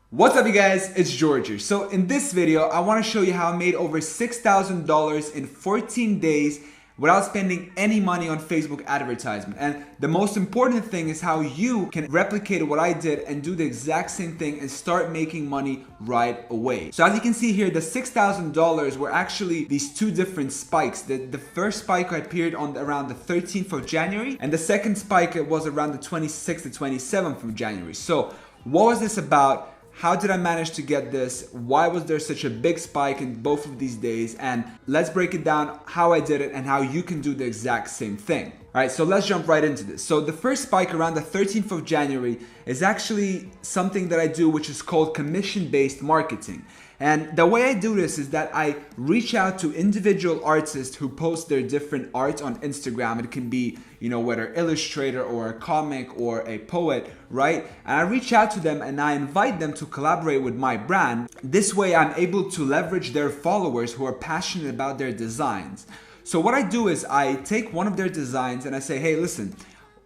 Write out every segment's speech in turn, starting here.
What's up you guys, it's George here. So in this video, I want to show you how I made over $6,000 in 14 days without spending any money on Facebook advertisement. And the most important thing is how you can replicate what I did and do the exact same thing and start making money right away. So as you can see here, the $6,000 were actually these two different spikes. The first spike appeared on around the 13th of January and the second spike was around the 26th to 27th of January. So what was this about? How did I manage to get this? Why was there such a big spike in both of these days? And let's break it down how I did it and how you can do the exact same thing. All right, so let's jump right into this. So the first spike around the 13th of January is actually something that I do, which is called commission-based marketing. And the way I do this is that I reach out to individual artists who post their different art on Instagram. It can be, whether illustrator or a comic or a poet, right? And I reach out to them and I invite them to collaborate with my brand. This way I'm able to leverage their followers who are passionate about their designs. So what I do is I take one of their designs and I say, hey, listen,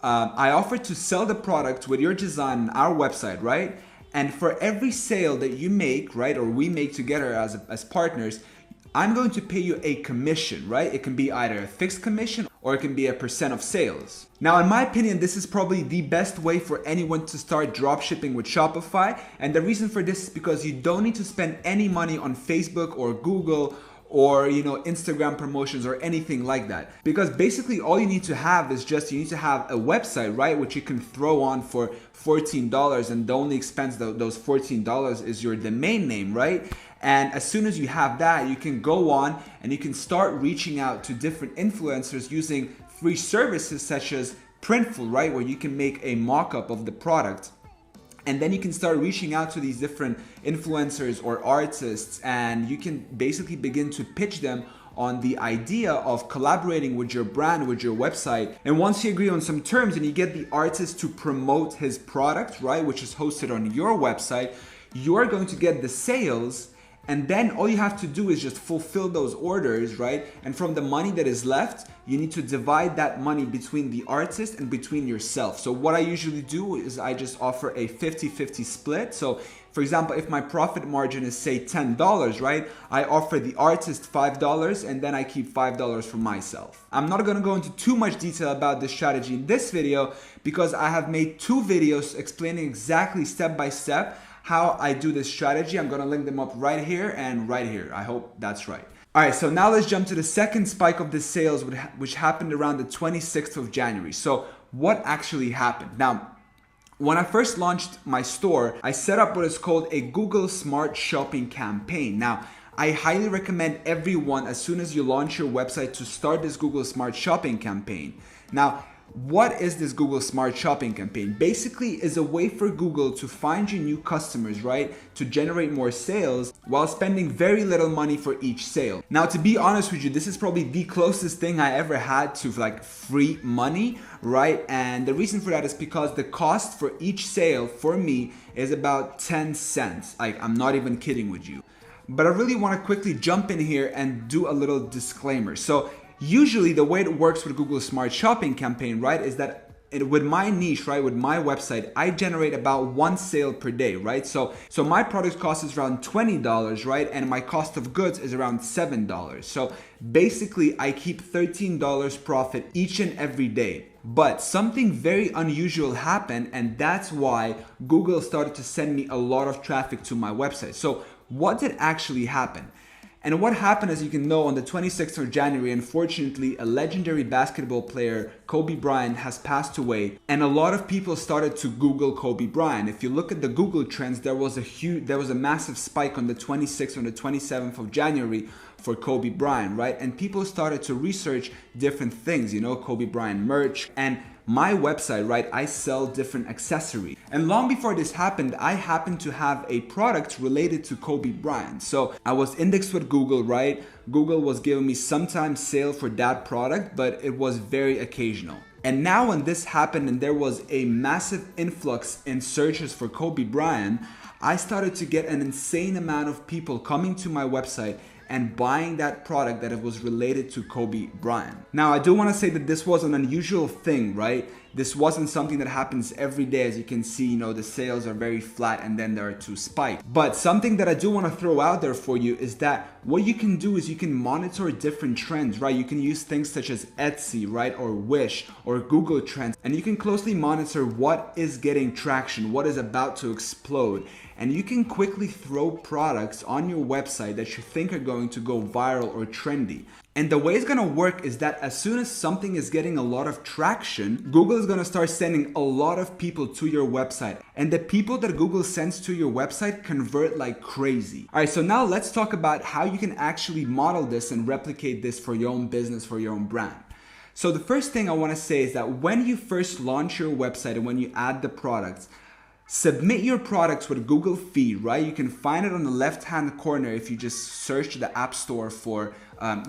I offer to sell the product with your design on our website, right? And for every sale that you make, right, or we make together as partners, I'm going to pay you a commission, right? It can be either a fixed commission or it can be a percent of sales. Now, in my opinion, this is probably the best way for anyone to start dropshipping with Shopify. And the reason for this is because you don't need to spend any money on Facebook or Google or Instagram promotions or anything like that. Because basically all you need to have is you need to have a website, right? Which you can throw on for $14, and the only expense those $14 is your domain name, right? And as soon as you have that, you can go on and you can start reaching out to different influencers using free services such as Printful, right? Where you can make a mock-up of the product. And then you can start reaching out to these different influencers or artists, and you can basically begin to pitch them on the idea of collaborating with your brand, with your website. And once you agree on some terms and you get the artist to promote his product, right, which is hosted on your website, you're going to get the sales. And then all you have to do is just fulfill those orders, right? And from the money that is left, you need to divide that money between the artist and between yourself. So what I usually do is I just offer a 50-50 split. So for example, if my profit margin is say $10, right? I offer the artist $5 and then I keep $5 for myself. I'm not gonna go into too much detail about this strategy in this video because I have made two videos explaining exactly step by step how I do this strategy. I'm gonna link them up right here and right here. I hope that's right. All right, so now let's jump to the second spike of the sales, which happened around the 26th of January. So what actually happened? Now, when I first launched my store, I set up what is called a Google Smart Shopping campaign. Now, I highly recommend everyone, as soon as you launch your website, to start this Google Smart Shopping campaign. Now, what is this Google Smart Shopping campaign? Basically, is a way for Google to find you new customers, right? To generate more sales while spending very little money for each sale. Now, to be honest with you, this is probably the closest thing I ever had to like free money, right? And the reason for that is because the cost for each sale for me is about 10 cents. Like, I'm not even kidding with you. But I really want to quickly jump in here and do a little disclaimer. So usually the way it works with Google Smart Shopping campaign, right, is that with my niche, right, with my website, I generate about one sale per day, right? So my product cost is around $20, right? And my cost of goods is around $7. So basically I keep $13 profit each and every day. But something very unusual happened, and that's why Google started to send me a lot of traffic to my website. So what did actually happen? And what happened, as you can know, on the 26th of January, unfortunately, a legendary basketball player, Kobe Bryant, has passed away. And a lot of people started to Google Kobe Bryant. If you look at the Google trends, there was a massive spike on the 26th and the 27th of January for Kobe Bryant, right? And people started to research different things, Kobe Bryant merch. And my website, right, I sell different accessories. And long before this happened, I happened to have a product related to Kobe Bryant. So I was indexed with Google, right? Google was giving me sometimes sale for that product, but it was very occasional. And now when this happened and there was a massive influx in searches for Kobe Bryant, I started to get an insane amount of people coming to my website and buying that product that it was related to Kobe Bryant. Now, I do want to say that this was an unusual thing, right? this wasn't something that happens every day. As you can see, you know, the sales are very flat and then there are two spikes. But something that I do want to throw out there for you is that what you can do is you can monitor different trends, right? You can use things such as Etsy, right? Or Wish or Google Trends, and you can closely monitor what is getting traction, what is about to explode. And you can quickly throw products on your website that you think are going to go viral or trendy. And the way it's gonna work is that as soon as something is getting a lot of traction, Google is gonna start sending a lot of people to your website. And the people that Google sends to your website convert like crazy. All right, so now let's talk about how you can actually model this and replicate this for your own business, for your own brand. So the first thing I wanna say is that when you first launch your website and when you add the products, submit your products with Google Feed, right? You can find it on the left-hand corner if you just search the App Store for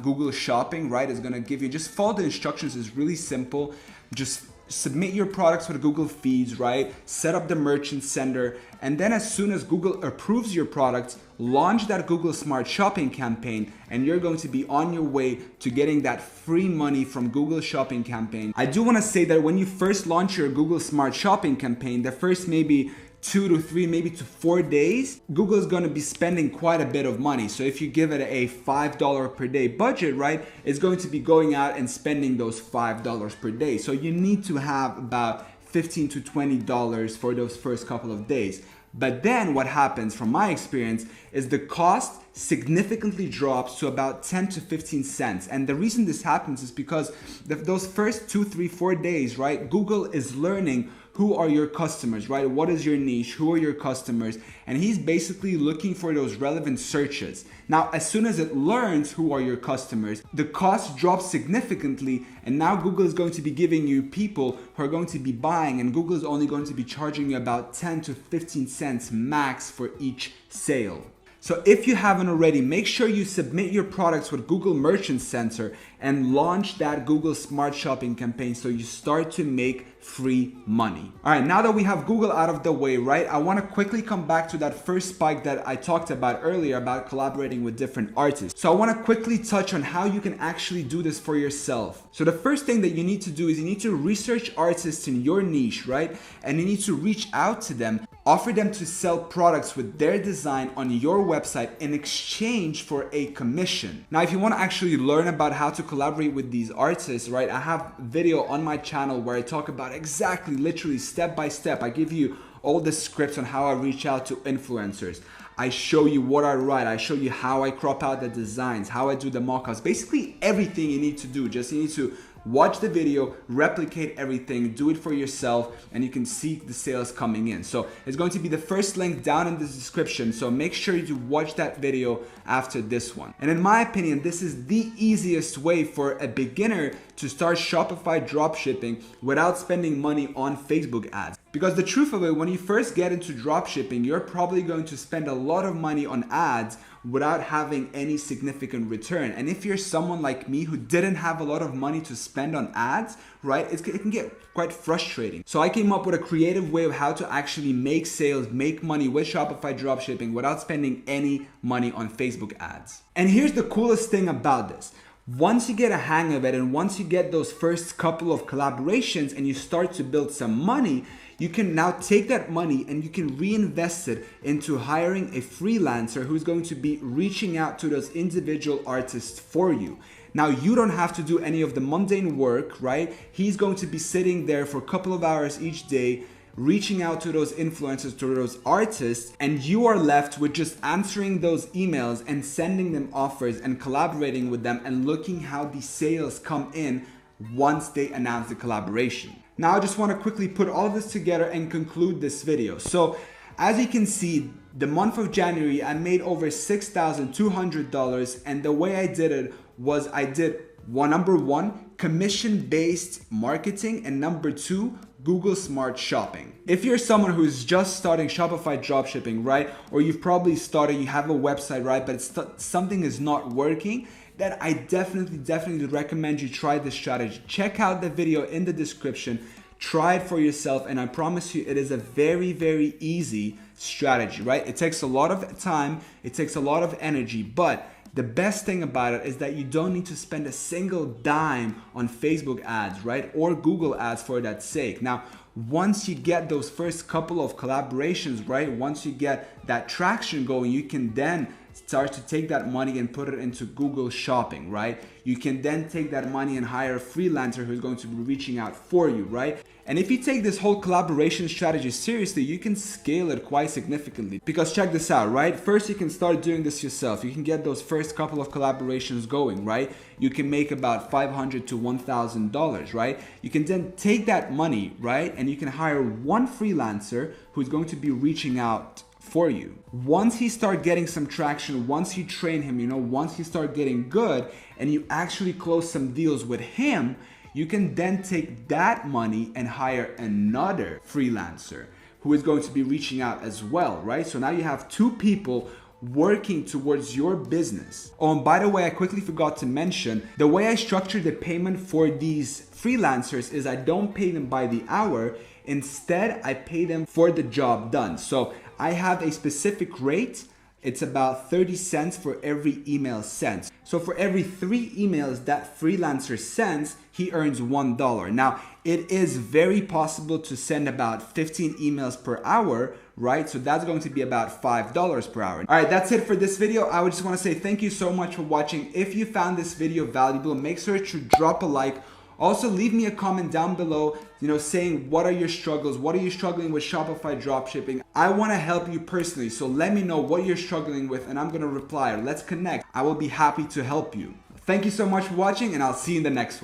Google Shopping, right? It's gonna give you, just follow the instructions, it's really simple. Just submit your products with Google Feeds, right? Set up the merchant sender, and then as soon as Google approves your products, launch that Google Smart Shopping campaign, and you're going to be on your way to getting that free money from Google Shopping campaign. I do want to say that when you first launch your Google Smart Shopping campaign, the first maybe 2 to 3, maybe to 4 days, Google is going to be spending quite a bit of money. So if you give it a $5 per day budget, right, it's going to be going out and spending those $5 per day. So you need to have about $15 to $20 for those first couple of days. But then what happens from my experience is the cost significantly drops to about 10 to 15 cents. And the reason this happens is because those first 2, 3, 4 days, right, Google is learning who are your customers, right? What is your niche? Who are your customers? And he's basically looking for those relevant searches. Now, as soon as it learns who are your customers, the cost drops significantly, and now Google is going to be giving you people who are going to be buying, and Google is only going to be charging you about 10 to 15 cents max for each sale. So if you haven't already, make sure you submit your products with Google Merchant Center and launch that Google Smart Shopping campaign so you start to make free money. All right, now that we have Google out of the way, right, I want to quickly come back to that first spike that I talked about earlier about collaborating with different artists. So I want to quickly touch on how you can actually do this for yourself. So the first thing that you need to do is you need to research artists in your niche, right? And you need to reach out to them, offer them to sell products with their design on your website in exchange for a commission. Now, if you want to actually learn about how to collaborate with these artists, right, I have a video on my channel where I talk about exactly, literally step by step. I give you all the scripts on how I reach out to influencers. I show you what I write. I show you how I crop out the designs, how I do the mockups, basically everything you need to do. Just you need to watch the video, replicate everything, do it for yourself, and you can see the sales coming in. So it's going to be the first link down in the description. So make sure you watch that video after this one. And in my opinion, this is the easiest way for a beginner to start Shopify dropshipping without spending money on Facebook ads. Because the truth of it, when you first get into dropshipping, you're probably going to spend a lot of money on ads without having any significant return. And if you're someone like me who didn't have a lot of money to spend on ads, right, it can get quite frustrating. So I came up with a creative way of how to actually make sales, make money with Shopify dropshipping without spending any money on Facebook ads. And here's the coolest thing about this. Once you get a hang of it and once you get those first couple of collaborations and you start to build some money, you can now take that money and you can reinvest it into hiring a freelancer who's going to be reaching out to those individual artists for you. Now, you don't have to do any of the mundane work, right? He's going to be sitting there for a couple of hours each day, reaching out to those influencers, to those artists, and you are left with just answering those emails and sending them offers and collaborating with them and looking how the sales come in once they announce the collaboration. Now I just want to quickly put all of this together and conclude this video. So as you can see, the month of January, I made over $6,200, and the way I did it was I did number one, commission-based marketing, and number two, Google Smart Shopping. If you're someone who's just starting Shopify dropshipping, right, or you've probably started, you have a website, right, but something is not working, then I definitely recommend you try this strategy. Check out the video in the description, try it for yourself, and I promise you it is a very easy strategy, right? It takes a lot of time, it takes a lot of energy, but The best thing about it is that you don't need to spend a single dime on Facebook ads, right? Or Google ads for that sake. Now, once you get those first couple of collaborations, right? Once you get that traction going, you can then start to take that money and put it into Google Shopping, right? You can then take that money and hire a freelancer who's going to be reaching out for you, right? And if you take this whole collaboration strategy seriously, you can scale it quite significantly. Because check this out, right? First, you can start doing this yourself. You can get those first couple of collaborations going, right? You can make about $500 to $1,000, right? You can then take that money, right? And you can hire one freelancer who's going to be reaching out for you. Once he start getting some traction, once you train him, once you start getting good and you actually close some deals with him, you can then take that money and hire another freelancer who is going to be reaching out as well, right? So now you have two people working towards your business. Oh, and by the way, I quickly forgot to mention, the way I structure the payment for these freelancers is I don't pay them by the hour. Instead, I pay them for the job done. So I have a specific rate. It's about 30 cents for every email sent. So for every 3 emails that freelancer sends, he earns $1. Now, it is very possible to send about 15 emails per hour, right? So that's going to be about $5 per hour. All right, that's it for this video. I would just want to say thank you so much for watching. If you found this video valuable, make sure to drop a like. Also, leave me a comment down below, saying what are your struggles? What are you struggling with Shopify dropshipping? I want to help you personally, so let me know what you're struggling with and I'm going to reply. Let's connect. I will be happy to help you. Thank you so much for watching and I'll see you in the next one.